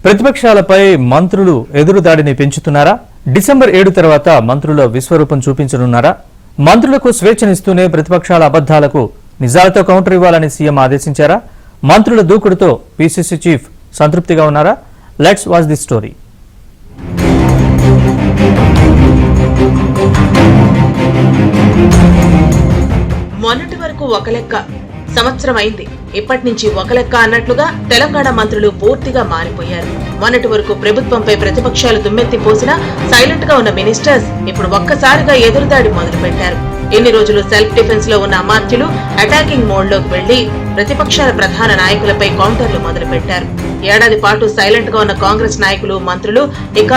ప్రతిపక్షాలపై మంత్రులు ఎదురుదాడిని పెంచుతున్నారా? డిసెంబర్ 7 తర్వాత మంత్రుల విశ్వరూపం చూపించనున్నారా? మంత్రులకు స్వేచ్ఛనిస్తూనే ప్రతిపక్షాల అబద్ధాలకు నిజాలతో కౌంటర్ ఇవ్వాలని సీఎం ఆదేశించారా? మంత్రుల దూకుడుతో పీసీసీ చీఫ్ సంతృప్తిగా ఉన్నారా? Let's watch the story. మొన్నటి వరకు ఒక లెక్క, సంవత్సరం అయింది. ఇప్పటి నుంచి ఒక లెక్క అన్నట్లుగా తెలంగాణ మంత్రులు పూర్తిగా మారిపోయారు. మొన్నటి వరకు ప్రభుత్వంపై ప్రతిపక్షాలు దుమ్మెత్తి పోసినా సైలెంట్ గా ఉన్న మినిస్టర్స్ ఇప్పుడు ఒక్కసారిగా ఎదురుదాడి మొదలు పెట్టారు. ఎన్ని రోజులు సెల్ఫ్ డిఫెన్స్ లో ఉన్న అమాత్యులు అటాకింగ్ మోడ్ లోకి వెళ్లి ప్రతిపక్షాల ప్రధాన నాయకులపై కౌంటర్లు మొదలు పెట్టారు. ఏడాది పాటు సైలెంట్ గా ఉన్న కాంగ్రెస్ నాయకులు, మంత్రులు ఇక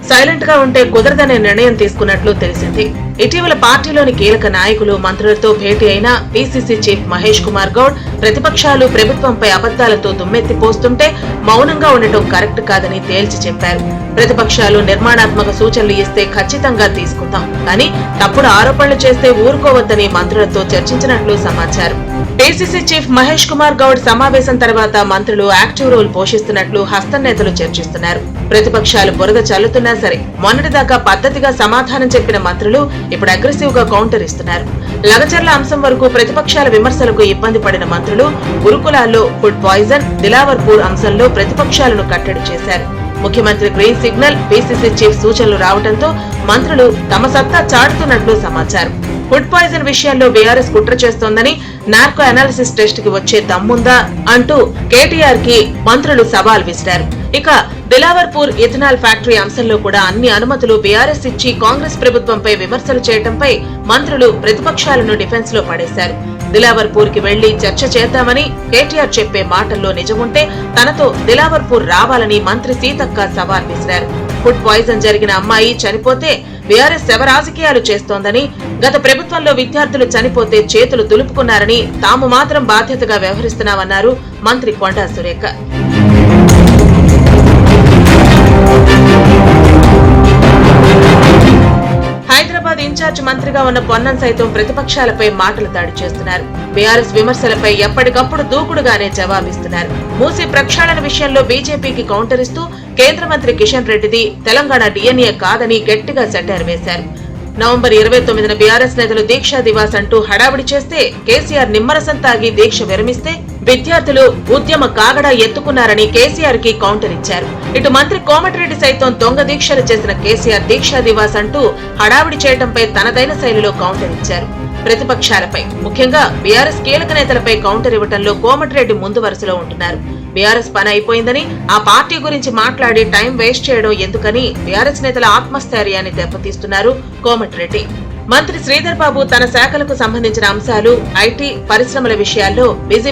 సైలెంట్ గా ఉంటే కుదరదనే నిర్ణయం తీసుకున్నట్లు తెలిసింది. ఇటీవల పార్టీలోని కీలక నాయకులు, మంత్రులతో భేటీ అయిన పీసీసీ చీఫ్ మహేష్ కుమార్ గౌడ్ ప్రతిపక్షాలు ప్రభుత్వంపై అబద్దాలతో దుమ్మెత్తి పోస్తుంటే మౌనంగా ఉండటం కరెక్ట్ కాదని తేల్చి చెప్పారు. ప్రతిపక్షాలు నిర్మాణాత్మక సూచనలు ఇస్తే ఖచ్చితంగా తీసుకుందాం, కానీ తప్పుడు ఆరోపణలు చేస్తే ఊరుకోవద్దని మంత్రులతో చర్చించినట్లు సమాచారం. పీసీసీ చీఫ్ మహేష్ కుమార్ గౌడ్ సమావేశం తర్వాత మంత్రులు యాక్టివ్ రోల్ పోషిస్తున్నట్లు హస్తం నేతలు చర్చిస్తున్నారు. ప్రతిపక్షాలు బురద చల్లుతున్నా సరే మొన్నటిదాకా పద్ధతిగా సమాధానం చెప్పిన మంత్రులు ఇప్పుడు అగ్రెసివ్ గా కౌంటర్ ఇస్తున్నారు. లగచర్ల అంశం వరకు ప్రతిపక్షాల విమర్శలకు ఇబ్బంది పడిన మంత్రులు గురుకులాల్లో ఫుడ్ పాయిజన్, దిలావర్పూర్ అంశంలో ప్రతిపక్షాలను కట్టడి చేశారు. ముఖ్యమంత్రి గ్రీన్ సిగ్నల్, పీసీసీ చీఫ్ సూచనలు రావడంతో మంత్రులు తమ సత్తా చాటుతున్నట్లు సమాచారం. ఫుడ్ పాయిజన్ విషయంలో బీఆర్ఎస్ కుట్ర చేస్తోందని, నార్కో అనాలిసిస్ టెస్ట్ కి వచ్చే దమ్ముందా అంటూ కేటీఆర్ కి మంత్రులు సవాల్ విసిరారు. ఇక దిలావర్పూర్ ఇథనాల్ ఫ్యాక్టరీ అంశంలో కూడా అన్ని అనుమతులు బీఆర్ఎస్ ఇచ్చి కాంగ్రెస్ ప్రభుత్వంపై విమర్శలు చేయడంపై మంత్రులు ప్రతిపక్షాలను డిఫెన్స్ లో పడేశారు. దిలావర్పూర్ కి వెళ్లి చర్చ చేద్దామని కేటీఆర్ చెప్పే మాటల్లో నిజముంటే తనతో దిలావర్పూర్ రావాలని మంత్రి సీతక్క సవాల్ విసిరారు. ఫుడ్ పాయిజన్ జరిగిన అమ్మాయి చనిపోతే బీఆర్ఎస్ శవ రాజకీయాలు చేస్తోందని, గత ప్రభుత్వంలో విద్యార్థులు చనిపోతే చేతులు దులుపుకున్నారని, తాము మాత్రం బాధ్యతగా వ్యవహరిస్తున్నామన్నారు మంత్రి కొండా సురేఖ. హైదరాబాద్ ఇన్ఛార్జ్ మంత్రిగా ఉన్న పొన్నం సైతం ప్రతిపక్షాలపై మాటలు దాడి చేస్తున్నారు. బీఆర్ఎస్ విమర్శలపై ఎప్పటికప్పుడు దూకుడుగానే జవాబిస్తున్నారు. మూసీ ప్రక్షాళన విషయంలో బీజేపీకి కౌంటర్ ఇస్తూ కేంద్ర మంత్రి కిషన్ రెడ్డిది తెలంగాణ డిఎన్ఏ కాదని గట్టిగా సెటైర్ వేశారు. నవంబర్ 29న బీఆర్ఎస్ నేతలు దీక్షా దివాస్ అంటూ హడావిడి చేస్తే కేసీఆర్ నిమ్మరసం తాగి దీక్ష విరమిస్తే విద్యార్థులు ఉద్యమ కాగడా ఎత్తుకున్నారని కేసీఆర్ కి కౌంటర్ ఇచ్చారు. ఇటు మంత్రి కోమటిరెడ్డి సైతం దొంగ దీక్షలు చేసిన కేసీఆర్ దీక్షా దివాస్ అంటూ హడావిడి చేయడంపై తనదైన శైలిలో కౌంటర్ ఇచ్చారు. ప్రతిపక్షాలపై, ముఖ్యంగా బీఆర్ఎస్ కీలక నేతలపై కౌంటర్ ఇవ్వడంలో కోమటిరెడ్డి ముందు వరుసలో ఉంటున్నారు. బీఆర్ఎస్ పని అయిపోయిందని ఆ పార్టీ గురించి మాట్లాడి టైం వేస్ట్ చేయడం ఎందుకని బీఆర్ఎస్ నేతల ఆత్మస్థైర్యాన్ని దెబ్బతీస్తున్నారు కోమటిరెడ్డి. మంత్రి శ్రీధర్ బాబు తన శాఖలకు సంబంధించిన అంశాలు, ఐటీ, పరిశ్రమల విషయాల్లో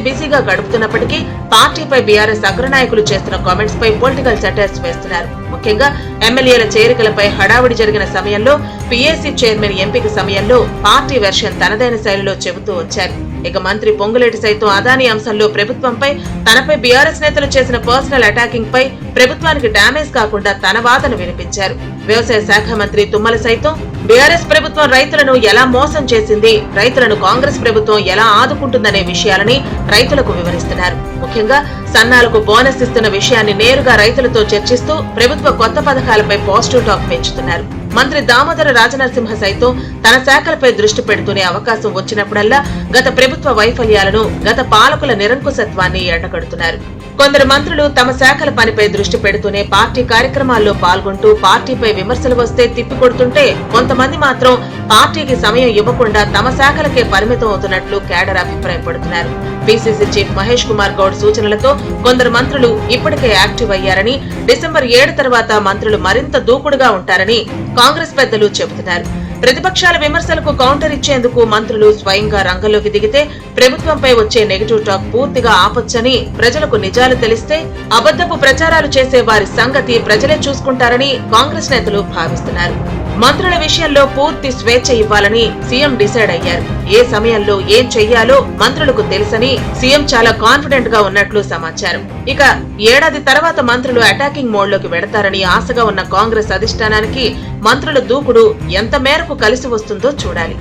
బిజీగా గడుపుతున్నప్పటికీ పార్టీపై బీఆర్ఎస్ అగ్రనాయకులు చేస్తున్న కామెంట్స్ పై పొలిటికల్ సెటైర్స్ వేస్తున్నారు. ముఖ్యంగా ఎమ్మెల్యేల చేరికలపై హడావుడి జరిగిన సమయంలో, పీఏసీ చైర్మన్ ఎంపిక సమయంలో పార్టీ వెర్షన్ తనదైన శైలిలో చెబుతూ వచ్చారు. ఇక మంత్రి పొంగులేటి సైతం అదానీ అంశంలో ప్రభుత్వంపై, తనపై బీఆర్ఎస్ నేతలు చేసిన పర్సనల్ అటాకింగ్ పై ప్రభుత్వానికి డ్యామేజ్ కాకుండా తన వాదన వినిపించారు. వ్యవసాయ శాఖ మంత్రి తుమ్మల సైతం బీఆర్ఎస్ ప్రభుత్వం రైతులను ఎలా మోసం చేసింది, రైతులను కాంగ్రెస్ ప్రభుత్వం ఎలా ఆదుకుంటుందనే విషయాలని రైతులకు వివరిస్తున్నారు. ముఖ్యంగా సన్నాలకు బోనస్ ఇస్తున్న విషయాన్ని నేరుగా రైతులతో చర్చిస్తూ ప్రభుత్వ కొత్త పథకాలపై పాజిటివ్ టాక్ పెంచుతున్నారు. మంత్రి దామోదర రాజనరసింహ సైతం తన శాఖలపై దృష్టి పెడుతూనే అవకాశం వచ్చినప్పుడల్లా గత ప్రభుత్వ వైఫల్యాలను, గత పాలకుల నిరంకుశత్వాన్ని ఎండగడుతున్నారు. కొందరు మంత్రులు తమ శాఖల పనిపై దృష్టి పెడుతూనే పార్టీ కార్యక్రమాల్లో పాల్గొంటూ పార్టీపై విమర్శలు వస్తే తిప్పికొడుతుంటే, కొంతమంది మాత్రం పార్టీకి సమయం ఇవ్వకుండా తమ శాఖలకే పరిమితం అవుతున్నట్లు కేడర్ అభిప్రాయపడుతున్నారు. పీసీసీ చీఫ్ మహేష్ కుమార్ గౌడ్ సూచనలతో కొందరు మంత్రులు ఇప్పటికే యాక్టివ్ అయ్యారని, డిసెంబర్ 7 తర్వాత మంత్రులు మరింత దూకుడుగా ఉంటారని కాంగ్రెస్ పెద్దలు చెబుతున్నారు. ప్రతిపక్షాల విమర్శలకు కౌంటర్ ఇచ్చేందుకు మంత్రులు స్వయంగా రంగంలోకి దిగితే ప్రభుత్వంపై వచ్చే నెగిటివ్ టాక్ పూర్తిగా ఆపొచ్చని, ప్రజలకు నిజాలు తెలిస్తే అబద్ధపు ప్రచారాలు చేసే వారి సంగతి ప్రజలే చూసుకుంటారని కాంగ్రెస్ నేతలు భావిస్తున్నారు. మంత్రుల విషయంలో పూర్తి స్వేచ్ఛ ఇవ్వాలని సీఎం డిసైడ్ అయ్యారు. ఏ సమయంలో ఏం చెయ్యాలో మంత్రులకు తెలుసని సీఎం చాలా కాన్ఫిడెంట్ గా ఉన్నట్లు సమాచారం. ఇక ఏడాది తర్వాత మంత్రులు అటాకింగ్ మోడ్ లోకి వెడతారని ఆశగా ఉన్న కాంగ్రెస్ అధిష్టానానికి మంత్రుల దూకుడు ఎంత మేరకు కలిసి వస్తుందో చూడాలి.